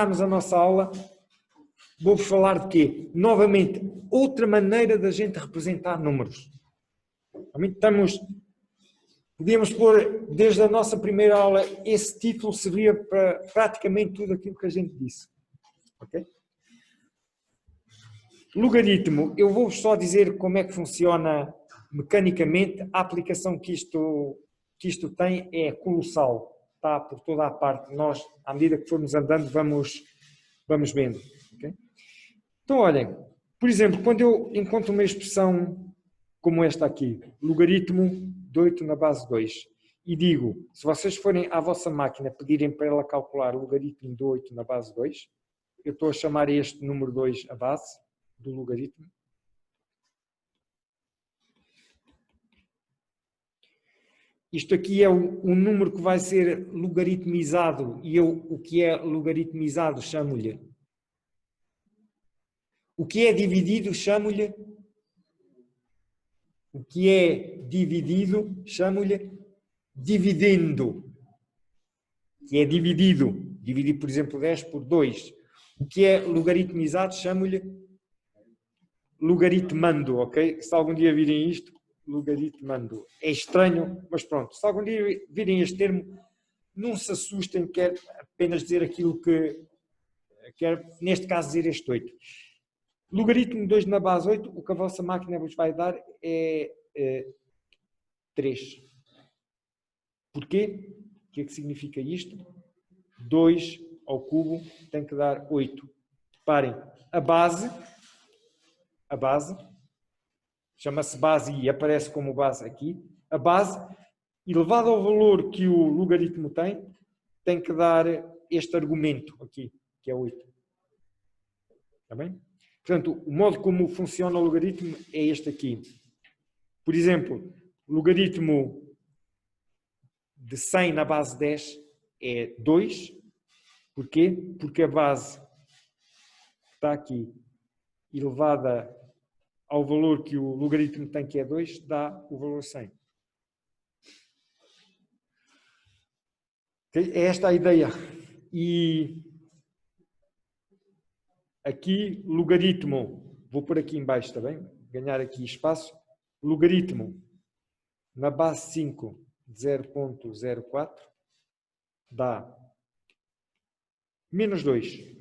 a nossa aula, vou-vos falar de quê? Novamente, outra maneira da gente representar números. Podíamos pôr, desde a nossa primeira aula, esse título servia para praticamente tudo aquilo que a gente disse. Ok? Logaritmo, eu vou-vos só dizer como é que funciona mecanicamente. A aplicação que isto tem é colossal. Está por toda a parte. Nós, à medida que formos andando, vamos vendo. Okay? Então, olhem, por exemplo, quando eu encontro uma expressão como esta aqui, logaritmo de 8 na base 2, e digo, se vocês forem à vossa máquina pedirem para ela calcular o logaritmo de 8 na base 2, eu estou a chamar este número 2 a base do logaritmo. Isto aqui é o número que vai ser logaritmizado, e eu, o que é logaritmizado, chamo-lhe. O que é dividido, chamo-lhe. O que é dividido, chamo-lhe dividendo. Que é dividido. Dividir, por exemplo, 10 por 2. O que é logaritmizado, chamo-lhe logaritmando, ok? Se algum dia virem isto, logaritmando. É estranho, mas pronto. Se algum dia virem este termo, não se assustem, quer apenas dizer aquilo que quer, neste caso, dizer este 8. Logaritmo de 2 na base 8, o que a vossa máquina vos vai dar é 3. Porquê? O que é que significa isto? 2 ao cubo tem que dar 8. Reparem, a base chama-se base e aparece como base aqui. A base, elevado ao valor que o logaritmo tem que dar este argumento aqui, que é 8. Está bem? Portanto, o modo como funciona o logaritmo é este aqui. Por exemplo, o logaritmo de 100 na base 10 é 2. Porquê? Porque a base está aqui elevada ao valor que o logaritmo tem, que é 2, dá o valor 100. É esta a ideia. E aqui, logaritmo, vou pôr aqui em baixo, está bem? Ganhar aqui espaço. Logaritmo na base 5 de 0.04 dá menos 2.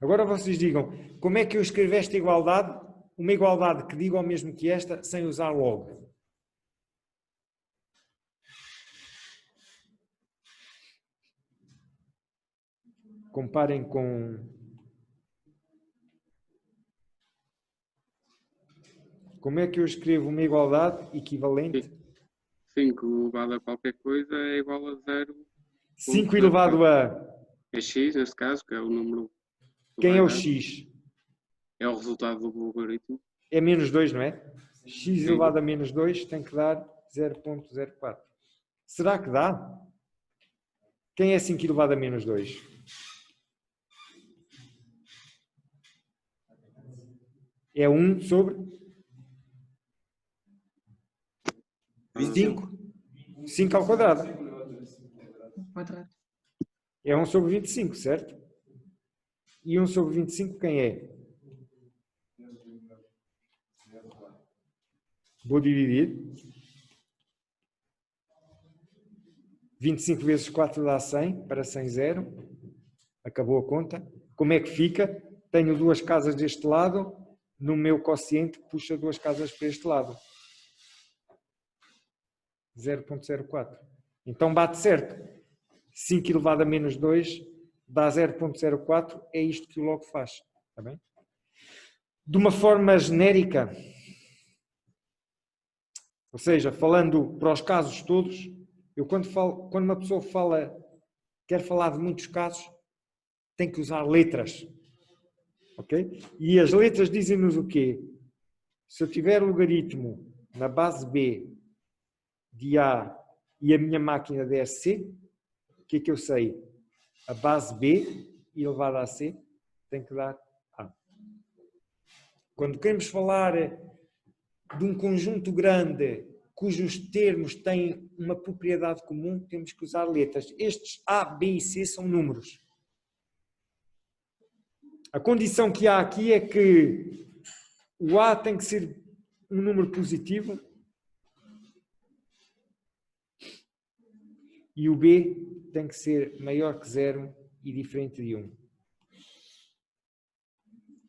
Agora vocês digam, como é que eu escrevo esta igualdade? Uma igualdade que diga o mesmo que esta, sem usar log. Comparem com... Como é que eu escrevo uma igualdade equivalente? 5 elevado a qualquer coisa é igual a 0. 5 elevado a... É x, neste caso, que é o número... Quem é o x? É o resultado do logaritmo. É menos 2, não é? X elevado a menos 2 tem que dar 0.04. Será que dá? Quem é 5 elevado a menos 2? É 1 sobre 25. 5 ao quadrado. É 1 sobre 25, certo? E 1 sobre 25 quem é? Vou dividir. 25 vezes 4 dá 100, para 100, 0. Acabou a conta. Como é que fica? Tenho duas casas deste lado, no meu quociente puxa duas casas para este lado. 0.04. Então bate certo. 5 elevado a menos 2 dá 0.04, é isto que o log faz. Está bem? De uma forma genérica, ou seja, falando para os casos todos, eu quando uma pessoa quer falar de muitos casos, tem que usar letras. Ok? E as letras dizem-nos o quê? Se eu tiver logaritmo na base B de A e a minha máquina der C, o que é que eu sei? A base B elevada a C tem que dar A. Quando queremos falar de um conjunto grande cujos termos têm uma propriedade comum, temos que usar letras. Estes A, B e C são números. A condição que há aqui é que o A tem que ser um número positivo e o B tem que ser maior que 0 e diferente de 1.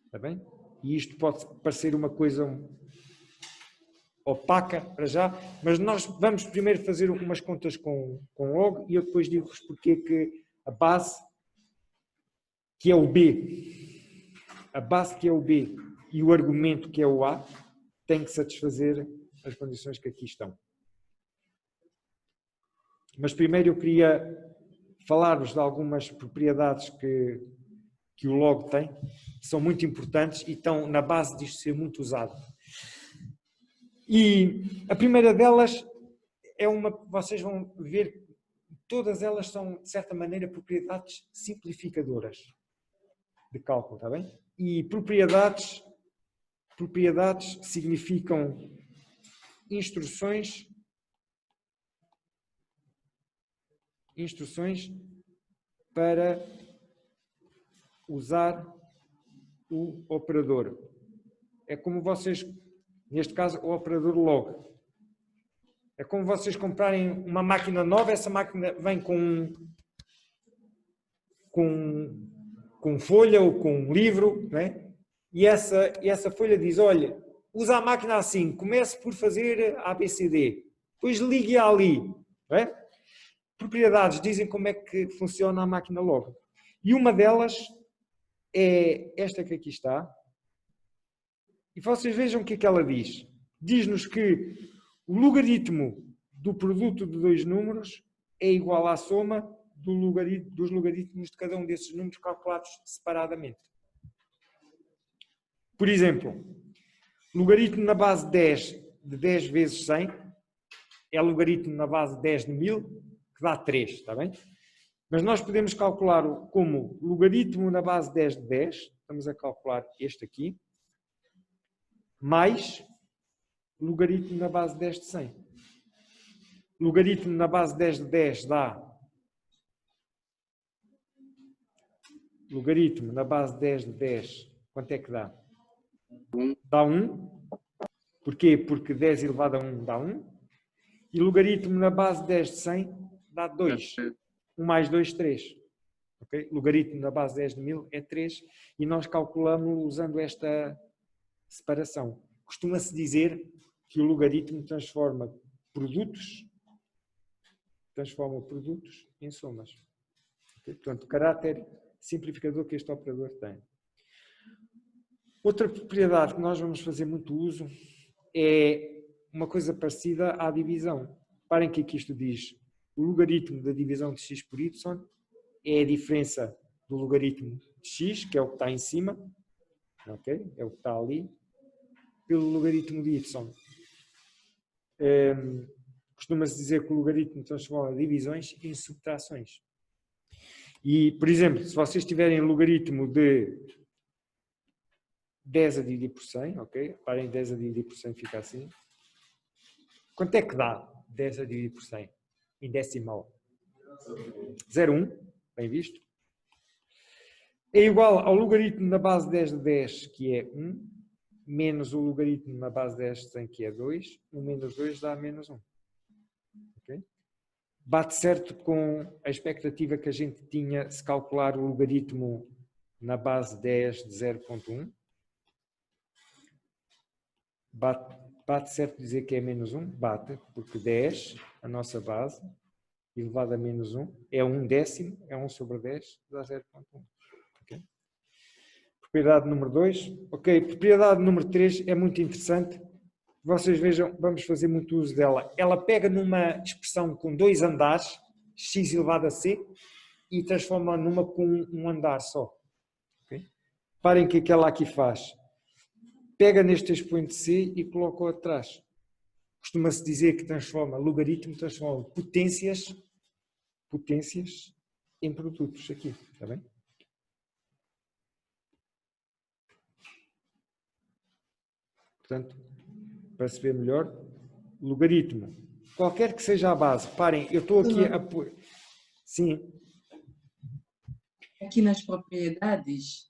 Está bem? E isto pode parecer uma coisa opaca para já, mas nós vamos primeiro fazer umas contas com log e eu depois digo-vos porque que a base, que é o B, a base que é o B e o argumento que é o A, tem que satisfazer as condições que aqui estão. Mas primeiro eu queria falar-vos de algumas propriedades que o log tem, que são muito importantes e estão na base disto ser muito usado. E a primeira delas é uma que vocês vão ver, todas elas são, de certa maneira, propriedades simplificadoras de cálculo, está bem? E propriedades significam instruções para usar o operador. É como vocês, neste caso, o operador log. É como vocês comprarem uma máquina nova, essa máquina vem com folha ou com um livro, né? E essa folha diz, olha, usa a máquina assim, comece por fazer ABCD, depois ligue ali. Não é? Propriedades dizem como é que funciona a máquina log. E uma delas é esta que aqui está. E vocês vejam o que é que ela diz. Diz-nos que o logaritmo do produto de dois números é igual à soma dos logaritmos de cada um desses números calculados separadamente. Por exemplo, logaritmo na base 10 de 10 vezes 100 é logaritmo na base 10 de 1000, que dá 3, está bem? Mas nós podemos calcular como logaritmo na base 10 de 10, estamos a calcular este aqui, mais logaritmo na base 10 de 100. Logaritmo na base 10 de 10 dá... Logaritmo na base 10 de 10, quanto é que dá? 1. Dá 1. Porquê? Porque 10 elevado a 1 dá 1. E logaritmo na base 10 de 100 dá 2. 1 mais 2, 3. Okay? Logaritmo na base 10 de 1000 é 3. E nós calculamos usando esta separação. Costuma-se dizer que o logaritmo transforma produtos em somas. Okay? Portanto, o caráter simplificador que este operador tem. Outra propriedade que nós vamos fazer muito uso é uma coisa parecida à divisão. Reparem que aqui isto diz o logaritmo da divisão de x por y é a diferença do logaritmo de x, que é o que está em cima, okay? É o que está ali, pelo logaritmo de y. Costuma-se dizer que o logaritmo transforma divisões em subtrações. E, por exemplo, se vocês tiverem logaritmo de 10 a dividir por 100, ok? Reparem, 10 a dividir por 100 fica assim. Quanto é que dá 10 a dividir por 100 em decimal? 0,1, bem visto. É igual ao logaritmo na base 10 de 10, que é 1, menos o logaritmo na base 10 de 100, que é 2. 1 menos 2 dá menos 1. Okay? Bate certo com a expectativa que a gente tinha se calcular o logaritmo na base 10 de 0,1. Bate certo dizer que é menos 1? Bate, porque 10, a nossa base, elevado a menos 1, é 1 décimo, é 1 sobre 10, dá 0,1. Okay? Propriedade número 2. Ok, propriedade número 3 é muito interessante. Vocês vejam, vamos fazer muito uso dela. Ela pega numa expressão com dois andares, x elevado a c, e transforma numa com um andar só. Okay? Reparem que ela aqui faz. Pega neste expoente c e coloca-o atrás. Costuma-se dizer que logaritmo transforma potências em produtos aqui, está bem? Portanto, para se ver melhor, logaritmo, qualquer que seja a base. Parem, eu estou aqui a... Sim. Aqui nas propriedades,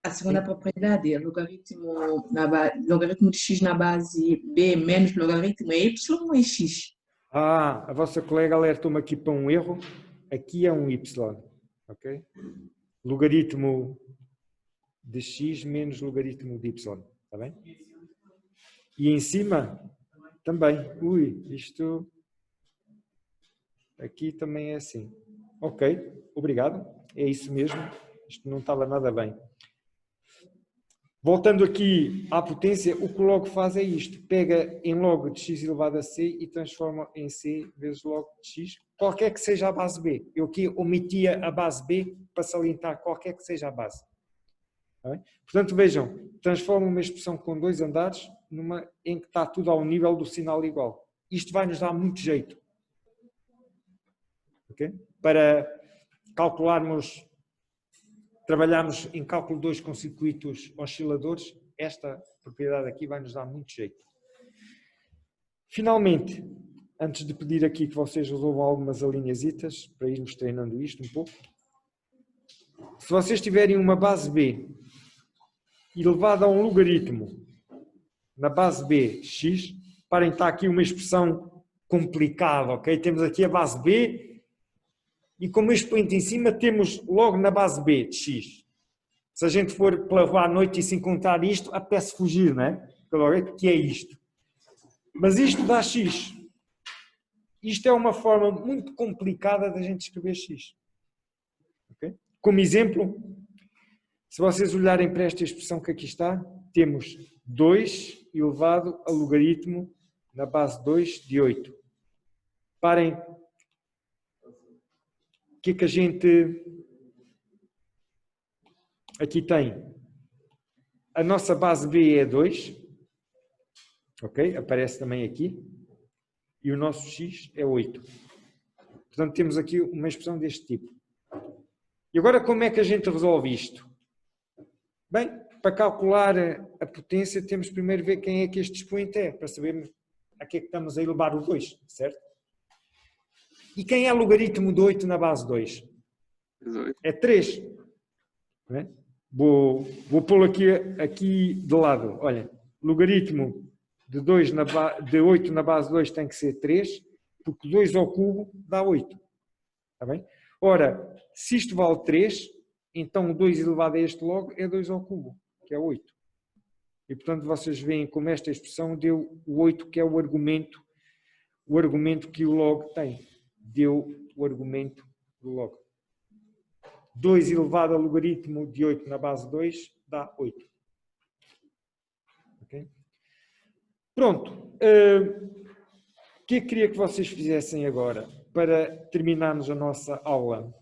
a segunda propriedade é logaritmo de x na base b menos logaritmo é y ou é x? A vossa colega alertou-me aqui para um erro. Aqui é um y, ok? Logaritmo de x menos logaritmo de y, está bem? E em cima também. Ui, isto aqui também é assim. Ok, obrigado. É isso mesmo. Isto não estava nada bem. Voltando aqui à potência, o que o log faz é isto. Pega em log de x elevado a c e transforma em c vezes log de x, qualquer que seja a base b. Eu aqui omitia a base b para salientar qualquer que seja a base. Portanto, vejam, transforma uma expressão com dois andares numa em que está tudo ao nível do sinal igual. Isto vai nos dar muito jeito. Okay? Para calcularmos, trabalharmos em cálculo 2 com circuitos osciladores, esta propriedade aqui vai nos dar muito jeito. Finalmente, antes de pedir aqui que vocês resolvam algumas alinhazitas, para irmos treinando isto um pouco, se vocês tiverem uma base b elevada a um logaritmo na base b de x, parem, está aqui uma expressão complicada, ok? Temos aqui a base b e como expoente em cima temos logo na base b de x. Se a gente for pela rua à noite e se encontrar isto, apetece fugir, não é? O que é isto? Mas isto dá x. Isto é uma forma muito complicada da gente escrever x. Okay? Como exemplo, se vocês olharem para esta expressão que aqui está, temos 2 elevado a logaritmo na base 2 de 8. Parem, o que é que a gente aqui tem? A nossa base b é 2, ok? Aparece também aqui. E o nosso x é 8. Portanto, temos aqui uma expressão deste tipo. E agora, como é que a gente resolve isto? Bem, para calcular a potência, temos primeiro ver quem é que este expoente é, para sabermos a que é que estamos a elevar o 2, certo? E quem é logaritmo de 8 na base 2? É 3. Não é? Vou pô-lo aqui de lado. Olha, logaritmo de 8 na base 2 tem que ser 3, porque 2 ao cubo dá 8. Está bem? Ora, se isto vale 3, então o 2 elevado a este log é 2 ao cubo, que é 8. E, portanto, vocês veem como esta expressão deu o 8, que é o argumento que o log tem. Deu o argumento do log. 2 elevado a logaritmo de 8 na base 2 dá 8. Ok? Pronto. O que é que queria que vocês fizessem agora, para terminarmos a nossa aula?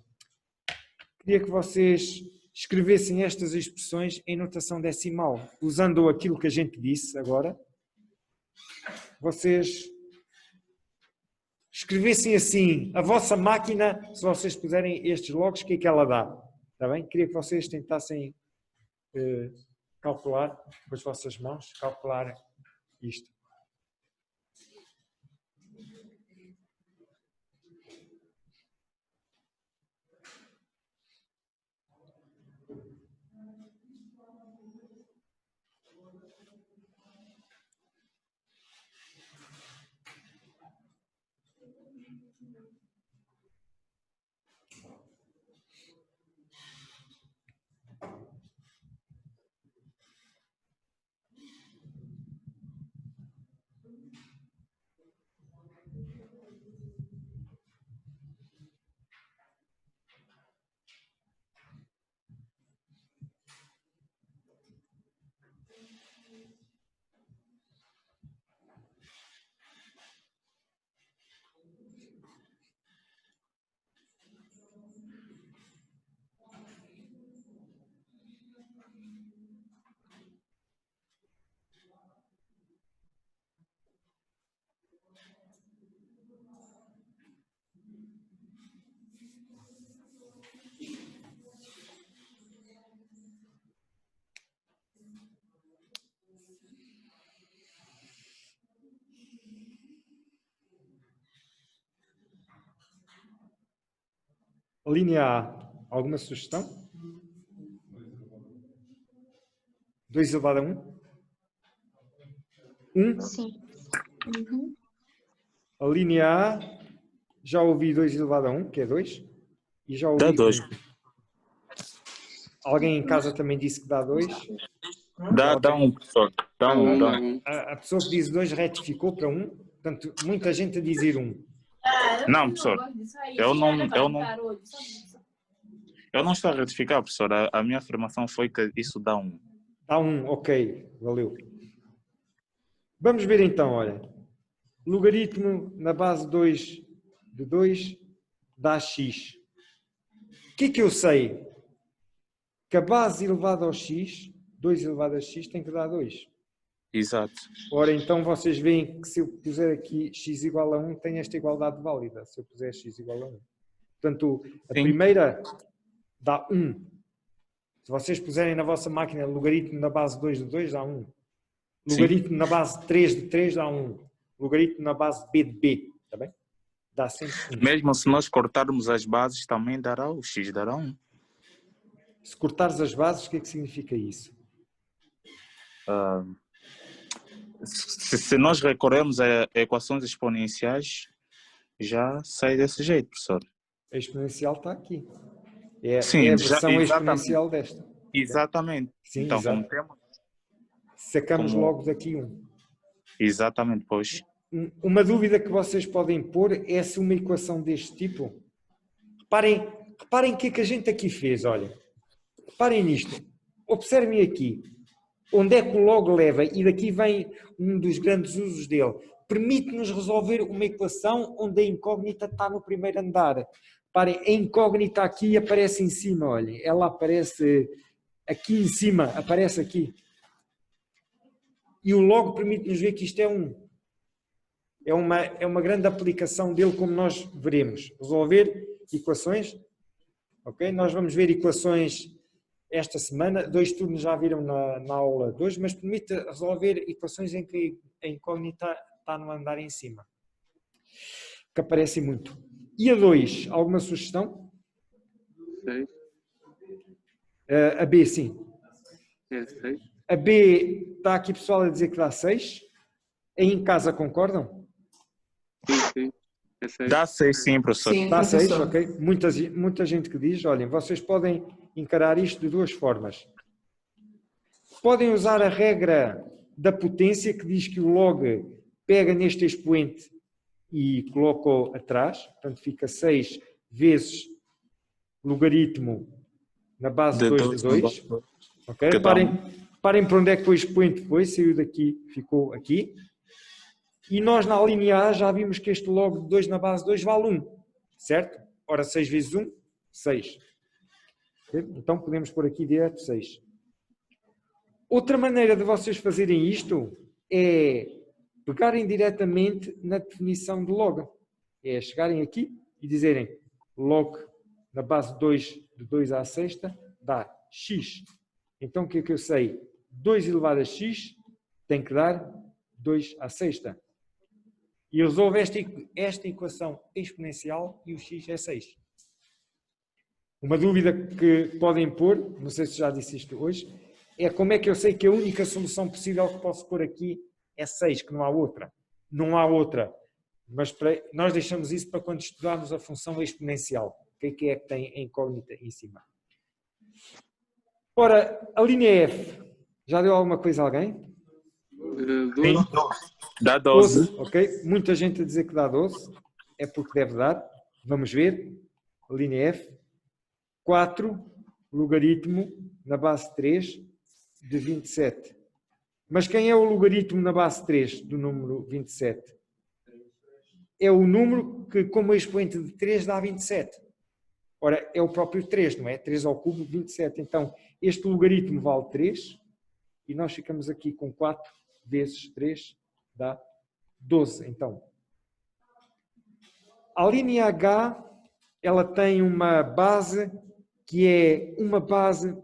Queria que vocês escrevessem estas expressões em notação decimal, usando aquilo que a gente disse agora. Vocês escrevessem assim, a vossa máquina, se vocês puserem estes logs, o que é que ela dá? Está bem? Queria que vocês tentassem calcular com as vossas mãos, calcular isto. A linha A, alguma sugestão? 2 elevado a 1? 1? Sim. Uhum. A linha A, já ouvi 2 elevado a 1, que é 2. E já Dá ouvi 2. 1. Alguém em casa também disse que dá 2. Dá 1, professor. Dá 1, dá 1. A pessoa que diz 2 retificou para 1. Portanto, muita gente a dizer 1. Não, professor. Eu não estou a retificar, professor. A minha afirmação foi que isso dá 1. Dá 1, ok. Valeu. Vamos ver então, olha. Logaritmo na base 2 de 2 dá x. O que é que eu sei? Que a base elevada ao x, 2 elevado a x, tem que dar 2. Exato. Ora, então vocês veem que se eu puser aqui x igual a 1, tem esta igualdade válida. Se eu puser x igual a 1. Portanto, a Sim. primeira dá 1. Se vocês puserem na vossa máquina logaritmo na base 2 de 2, dá 1. Logaritmo na base 3 de 3 dá 1. Logaritmo na base b de b, está bem? Dá sempre 1. Mesmo se nós cortarmos as bases, também dará o x, dará 1. Se cortares as bases, o que é que significa isso? Se nós recorremos a equações exponenciais, já sai desse jeito, professor. A exponencial está aqui. É Sim, a já- versão exatamente. exponencial desta. Exatamente. Sim, Então, exato. como temos... Sacamos como- logo daqui 1. Exatamente, pois. Uma dúvida que vocês podem pôr é se uma equação deste tipo... Reparem o que é que a gente aqui fez, olha. Reparem nisto. Observem aqui. Onde é que o log leva? E daqui vem um dos grandes usos dele. Permite-nos resolver uma equação onde a incógnita está no primeiro andar. Reparem, a incógnita aqui aparece em cima, olhem. Ela aparece aqui em cima, aparece aqui. E o log permite-nos ver que isto é 1. É uma grande aplicação dele, como nós veremos. Resolver equações. Ok? Nós vamos ver equações esta semana. 2 turnos já viram na aula 2, mas permite resolver equações em que a incógnita está no andar em cima. Que aparecem muito. E a 2, alguma sugestão? 6. A B, sim. É 6. A B, está aqui pessoal a dizer que dá 6. Aí em casa concordam? Sim. É 6. Dá 6 sim, professor. Sim, Dá 6, professor. ok? Muita gente que diz, olhem, vocês podem encarar isto de duas formas. Podem usar a regra da potência, que diz que o log pega neste expoente e coloca-o atrás, portanto fica 6 vezes logaritmo na base de 2 de 2. Ok? Reparem para onde é que foi o expoente depois, saiu daqui, ficou aqui. E nós na linha A já vimos que este log de 2 na base de 2 vale 1, certo? Ora, 6 vezes 1, 6. Okay? Então podemos pôr aqui direto 6. Outra maneira de vocês fazerem isto é pegarem diretamente na definição de log. É chegarem aqui e dizerem log na base de 2 de 2 à sexta dá x. Então o que é que eu sei? 2 elevado a x tem que dar 2 à sexta. E eu resolvo esta equação exponencial e o x é 6. Uma dúvida que podem pôr, não sei se já disse isto hoje, é como é que eu sei que a única solução possível que posso pôr aqui é 6, que não há outra. Não há outra. Mas nós deixamos isso para quando estudarmos a função exponencial. O que é que tem a incógnita em cima? Ora, a linha F, já deu alguma coisa a alguém? 12. Dá 12. Ok? Muita gente a dizer que dá 12. É porque deve dar. Vamos ver. A linha F. 4 logaritmo na base 3 de 27. Mas quem é o logaritmo na base 3 do número 27? É o número que, como expoente de 3, dá 27. Ora, é o próprio 3, não é? 3 ao cubo, 27. Então, este logaritmo vale 3 e nós ficamos aqui com 4 vezes 3 dá 12. Então, a linha H, ela tem uma base que é uma base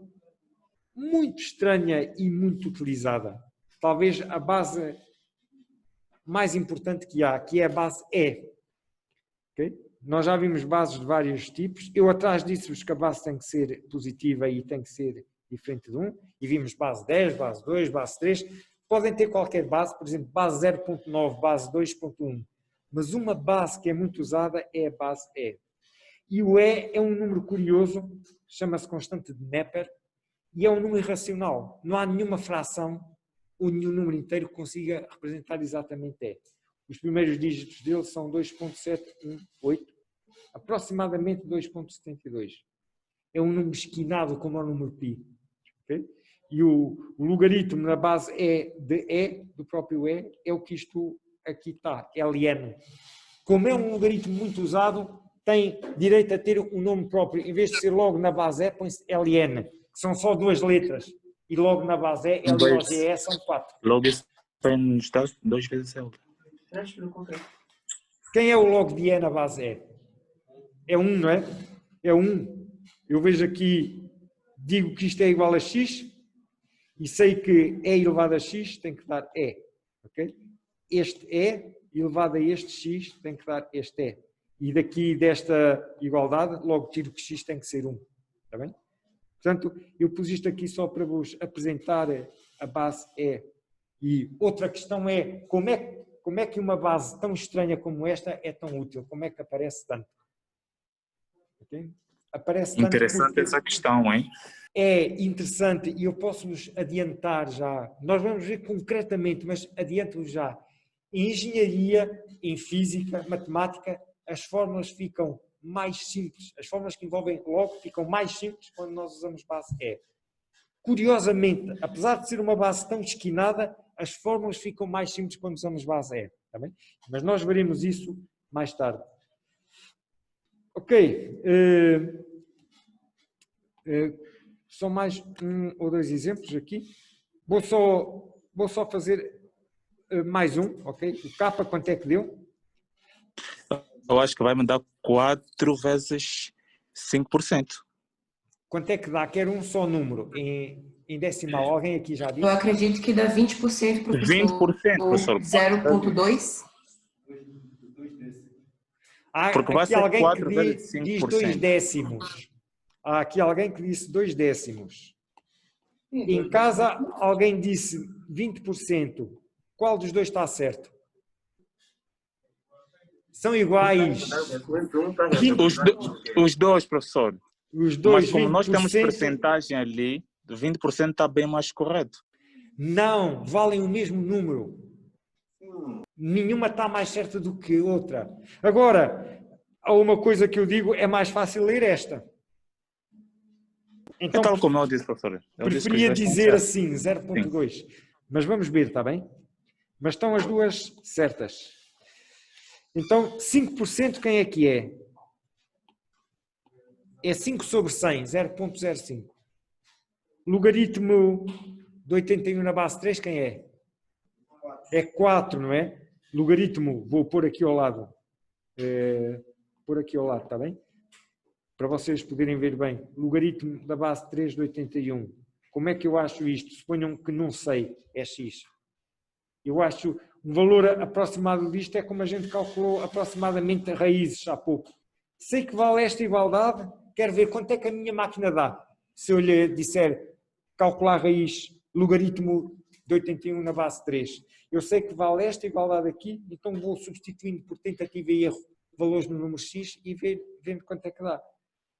muito estranha e muito utilizada. Talvez a base mais importante que há, que é a base E. Okay? nós já vimos bases de vários tipos. Eu atrás disse-vos que a base tem que ser positiva e tem que ser diferente de 1. E vimos base 10, base 2, base 3. Podem ter qualquer base, por exemplo, base 0.9, base 2.1. Mas uma base que é muito usada é a base E. E o E é um número curioso, chama-se constante de Neper, e é um número irracional. Não há nenhuma fração ou nenhum número inteiro que consiga representar exatamente E. Os primeiros dígitos dele são 2.718, aproximadamente 2.72. É um número esquinado como o número π. Okay? E o logaritmo na base E, do próprio E, é o que isto aqui está, ln. Como é um logaritmo muito usado, tem direito a ter um nome próprio. Em vez de ser logo na base E, põe-se ln, que são só 2 letras. E logo na base E, LOGE são 4. Logo isso vai nos dar 2 vezes L. Quem é o log de E na base E? É 1, não é? É 1. Eu vejo aqui, digo que isto é igual a x, e sei que E elevado a x tem que dar E. Okay? Este E elevado a este x tem que dar este E. E daqui desta igualdade, logo tiro que x tem que ser 1. Está bem? Portanto, eu pus isto aqui só para vos apresentar a base E. E outra questão é como é que uma base tão estranha como esta é tão útil? Como é que aparece tanto? Okay? Aparece tanto. Interessante essa questão, hein? É interessante e eu posso-vos adiantar já. Nós vamos ver concretamente, mas adianto-vos já. Em engenharia, em física, matemática, as fórmulas ficam mais simples. As fórmulas que envolvem log ficam mais simples quando nós usamos base E. Curiosamente, apesar de ser uma base tão esquinada, as fórmulas ficam mais simples quando usamos base E. Tá bem? Mas nós veremos isso mais tarde. Ok. Só mais 1 ou 2 exemplos aqui. Vou só fazer mais um, ok? O K quanto é que deu? Eu acho que vai me dar 4 vezes 5%. Quanto é que dá? Quero um só número em decimal. Alguém aqui já disse? Eu acredito que dá 20%, professor. 20%, professor. 0,2. Há Porque vai aqui ser alguém 4 que vezes diz 5%. 2 décimos. Há aqui alguém que disse 2 décimos. Em casa, alguém disse 20%. Qual dos dois está certo? São iguais. Os dois, professor. Os dois, Mas como nós temos 20%, percentagem ali, 20% está bem mais correto. não, valem o mesmo número. Nenhuma está mais certa do que outra. Agora, há uma coisa que eu digo, é mais fácil ler esta. É Então, tal como eu disse, professor. Eu disse que os preferia dois estão dizer certos. assim, 0.2. Mas vamos ver, está bem? Mas estão as duas certas. Então, 5% quem é que é? É 5 sobre 100, 0.05. Logaritmo de 81 na base 3, quem é? É 4, não é? Logaritmo, vou pôr aqui ao lado. Pôr aqui ao lado, está bem? Para vocês poderem ver bem. Logaritmo da base 3 de 81. Como é que eu acho isto? Suponham que não sei, é x. Eu acho um valor aproximado disto é como a gente calculou aproximadamente raízes há pouco. Sei que vale esta igualdade, quero ver quanto é que a minha máquina dá. Se eu lhe disser calcular raiz logaritmo de 81 na base 3, eu sei que vale esta igualdade aqui, então vou substituindo por tentativa e erro valores no número x e vendo quanto é que dá.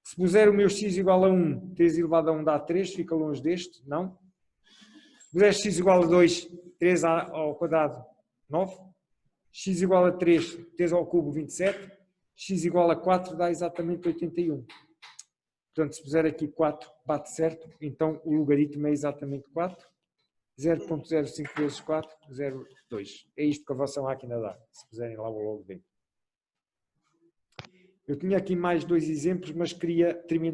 Se puser o meu x igual a 1, 3 elevado a 1 dá 3, fica longe deste, não? Se puser x igual a 2, 3 ao quadrado, 9. X igual a 3, 3 ao cubo, 27. X igual a 4 dá exatamente 81. Portanto, se puser aqui 4, bate certo. Então, o logaritmo é exatamente 4. 0.05 vezes 4, 0,2. É isto que a vossa máquina dá. Se puserem lá, vou logo ver. Eu tinha aqui mais 2 exemplos, mas queria terminar.